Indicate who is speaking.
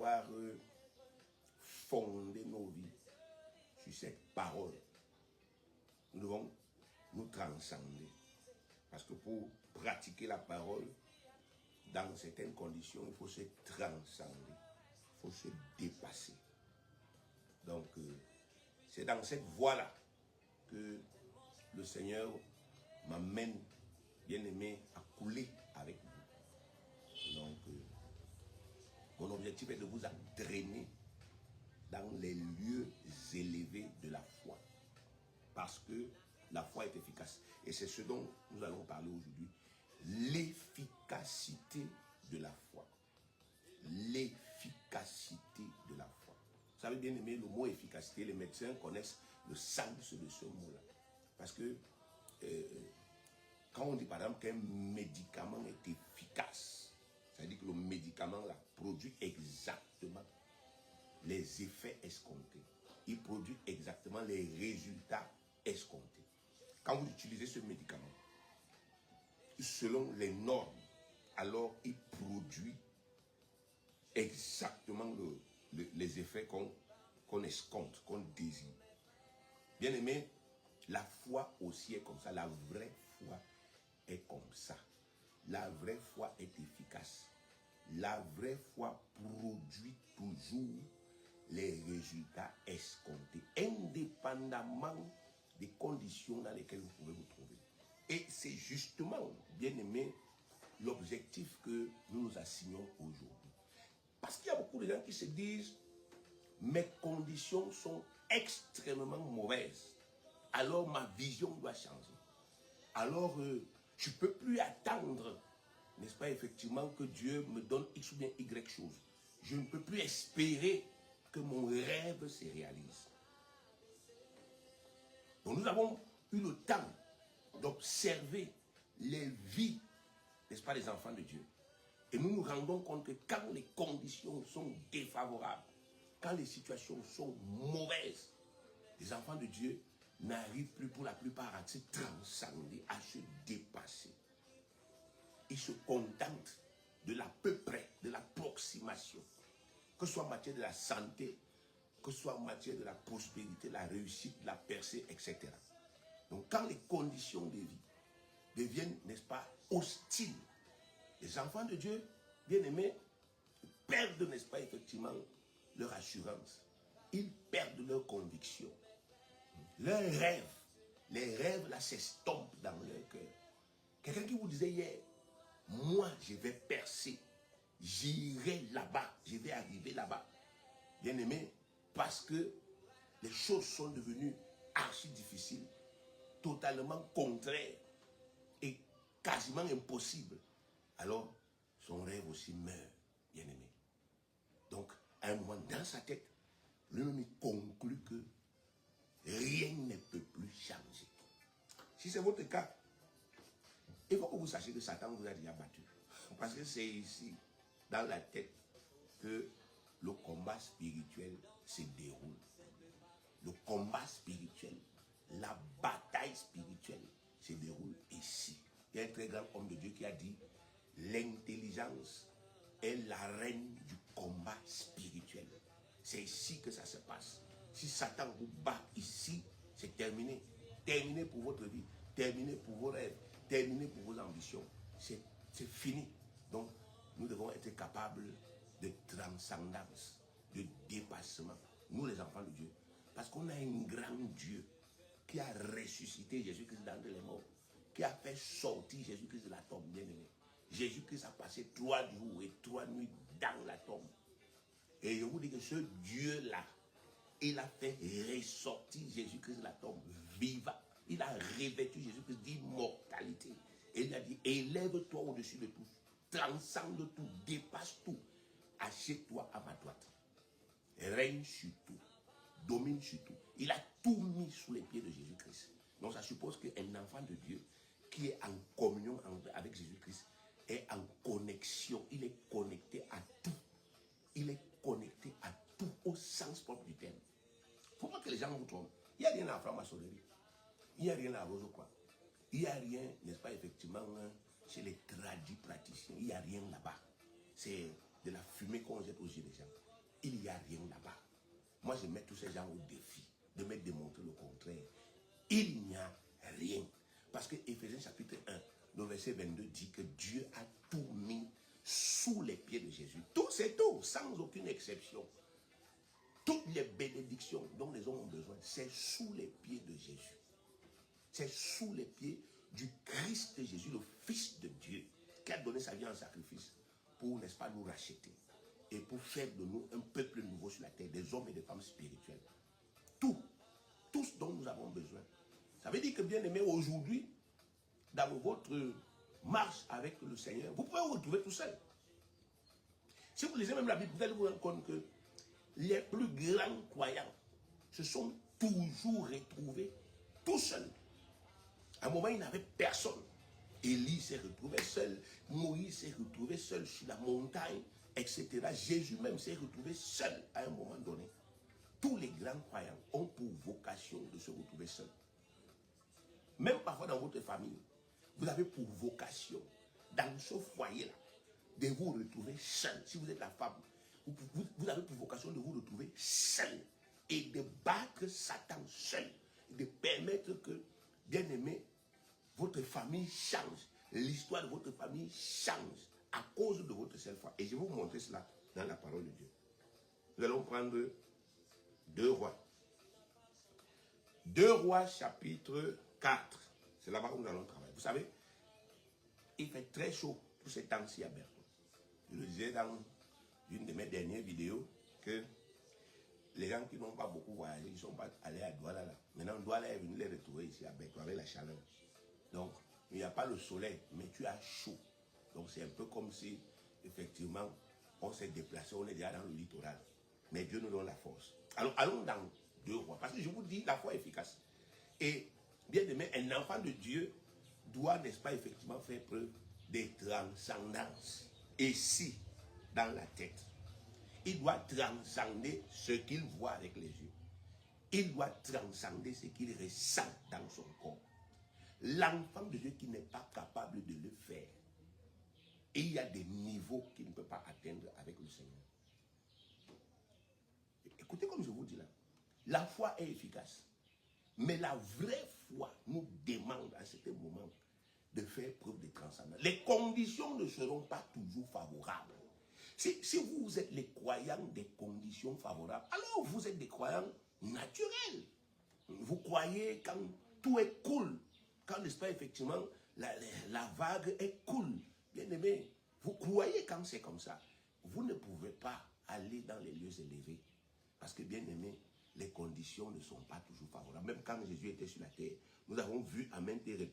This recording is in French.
Speaker 1: avoir fondé nos vies sur cette parole, nous devons nous transcender. Parce que pour pratiquer la parole, dans certaines conditions, il faut se transcender, il faut se dépasser. Donc, c'est dans cette voie-là que le Seigneur m'amène, bien aimé, à couler avec vous. Donc, mon objectif est de vous entraîner dans les lieux élevés de la foi. Parce que la foi est efficace. Et c'est ce dont nous allons parler aujourd'hui. L'efficacité de la foi. L'efficacité de la foi. Vous savez bien aimé, le mot efficacité, les médecins connaissent le sens de ce mot-là. Parce que quand on dit par exemple qu'un médicament est efficace, ça veut dire que le médicament là produit exactement les effets escomptés. Il produit exactement les résultats escomptés. Quand vous utilisez ce médicament, selon les normes, alors il produit exactement les effets qu'on escompte, qu'on désire. Bien aimé, la foi aussi est comme ça. La vraie foi est comme ça. La vraie foi est efficace. La vraie foi produit toujours les résultats escomptés, indépendamment des conditions dans lesquelles vous pouvez vous trouver. Et c'est justement, bien aimé, l'objectif que nous nous assignons aujourd'hui. Parce qu'il y a beaucoup de gens qui se disent, mes conditions sont extrêmement mauvaises, alors ma vision doit changer. Alors, je ne peux plus attendre, n'est-ce pas, effectivement, que Dieu me donne X ou bien Y chose. Je ne peux plus espérer que mon rêve se réalise. Donc nous avons eu le temps d'observer les vies, n'est-ce pas, des enfants de Dieu. Et nous nous rendons compte que quand les conditions sont défavorables, quand les situations sont mauvaises, les enfants de Dieu n'arrivent plus pour la plupart à se transcender, à se dépasser. Ils se contentent de l'à peu près, de l'approximation. Que ce soit en matière de la santé, que ce soit en matière de la prospérité, la réussite, la percée, etc. Donc quand les conditions de vie deviennent, n'est-ce pas, hostiles, les enfants de Dieu, bien aimés, perdent, n'est-ce pas, effectivement, leur assurance. Ils perdent leur conviction. Leurs rêves, les rêves là s'estompent dans leur cœur. Quelqu'un qui vous disait hier, moi je vais percer, j'irai là-bas, je vais arriver là-bas. Bien aimé, parce que les choses sont devenues archi difficiles, totalement contraires et quasiment impossibles. Alors, son rêve aussi meurt, bien aimé. Donc, à un moment, dans sa tête, lui-même conclut que rien ne peut plus changer. Si c'est votre cas, il faut que vous sachiez que Satan vous a déjà battu. Parce que c'est ici, dans la tête, que le combat spirituel se déroule. Le combat spirituel, la bataille spirituelle se déroule ici. Il y a un très grand homme de Dieu qui a dit, l'intelligence est la reine du combat spirituel. C'est ici que ça se passe. Si Satan vous bat ici, c'est terminé. Terminé pour votre vie, terminé pour vos rêves, terminé pour vos ambitions. C'est fini. Donc, nous devons être capables de transcendance, de dépassement. Nous, les enfants de Dieu. Parce qu'on a un grand Dieu qui a ressuscité Jésus-Christ d'entre les morts, qui a fait sortir Jésus-Christ de la tombe, bien aimé. Jésus-Christ a passé 3 jours et 3 nuits dans la tombe. Et je vous dis que ce Dieu-là, il a fait ressortir Jésus-Christ de la tombe vivant. Il a revêtu Jésus-Christ d'immortalité. Et il a dit, élève-toi au-dessus de tout, transcende tout, dépasse tout, assieds-toi à ma droite. Règne sur tout, domine sur tout. Il a tout mis sous les pieds de Jésus-Christ. Donc ça suppose qu'un enfant de Dieu qui est en communion avec Jésus-Christ est en connexion. Il est connecté à tout. Il est connecté à tout au sens propre du terme. Il ne faut pas que les gens vous trompent. Il n'y a rien à la franc-maçonnerie. Il n'y a rien à Rose-Croix. Il n'y a rien, n'est-ce pas, effectivement, chez les tradis praticiens. Il n'y a rien là-bas. C'est de la fumée qu'on jette aux yeux des gens. Moi, je mets tous ces gens au défi de me démontrer le contraire. Il n'y a rien. Parce que Éphésiens chapitre 1, le verset 22 dit que Dieu a tout mis sous les pieds de Jésus. Tout, c'est tout, sans aucune exception. Toutes les bénédictions dont les hommes ont besoin, c'est sous les pieds de Jésus. C'est sous les pieds du Christ de Jésus, le Fils de Dieu, qui a donné sa vie en sacrifice pour, n'est-ce pas, nous racheter et pour faire de nous un peuple nouveau sur la terre, des hommes et des femmes spirituels. Tout ce dont nous avons besoin. Ça veut dire que, bien aimé, aujourd'hui, dans votre marche avec le Seigneur, vous pouvez vous retrouver tout seul. Si vous lisez même la Bible, vous allez vous rendre compte que les plus grands croyants se sont toujours retrouvés tout seuls. À un moment, il n'avait personne. Élie s'est retrouvé seul, Moïse s'est retrouvé seul sur la montagne, etc. Jésus même s'est retrouvé seul à un moment donné. Tous les grands croyants ont pour vocation de se retrouver seuls. Même parfois dans votre famille, vous avez pour vocation, dans ce foyer-là, de vous retrouver seul. Si vous êtes la femme, vous avez pour vocation de vous retrouver seul et de battre Satan seul. De permettre que, bien aimé, votre famille change. L'histoire de votre famille change à cause de votre seule foi. Et je vais vous montrer cela dans la parole de Dieu. Nous allons prendre 2 Rois. 2 Rois chapitre 4. C'est là-bas où nous allons travailler. Vous savez, il fait très chaud tous ces temps-ci à Berton. Je le disais dans une de mes dernières vidéos que les gens qui n'ont pas beaucoup voyagé, ils ne sont pas allés à Douala là. Maintenant, Douala est venu les retrouver ici à Berton avec la chaleur. Donc, il n'y a pas le soleil, mais tu as chaud. Donc, c'est un peu comme si, effectivement, on s'est déplacé, on est déjà dans le littoral. Mais Dieu nous donne la force. Alors, allons dans 2 Rois. Parce que je vous dis, la foi est efficace. Et, bien aimé, un enfant de Dieu doit, n'est-ce pas, effectivement, faire preuve de transcendance. Et si, dans la tête, il doit transcender ce qu'il voit avec les yeux. Il doit transcender ce qu'il ressent dans son corps. L'enfant de Dieu qui n'est pas capable de le faire. Et il y a des niveaux qu'il ne peut pas atteindre avec le Seigneur. Écoutez comme je vous dis là. La foi est efficace. Mais la vraie foi nous demande à certains moments de faire preuve de transcendance. Les conditions ne seront pas toujours favorables. Si vous êtes les croyants des conditions favorables, alors vous êtes des croyants naturels. Vous croyez quand tout est cool. Quand, n'est-ce pas, effectivement, la vague est cool. Bien aimé, vous croyez quand c'est comme ça. Vous ne pouvez pas aller dans les lieux élevés. Parce que, bien aimé, les conditions ne sont pas toujours favorables. Même quand Jésus était sur la terre, nous avons vu à maintes reprises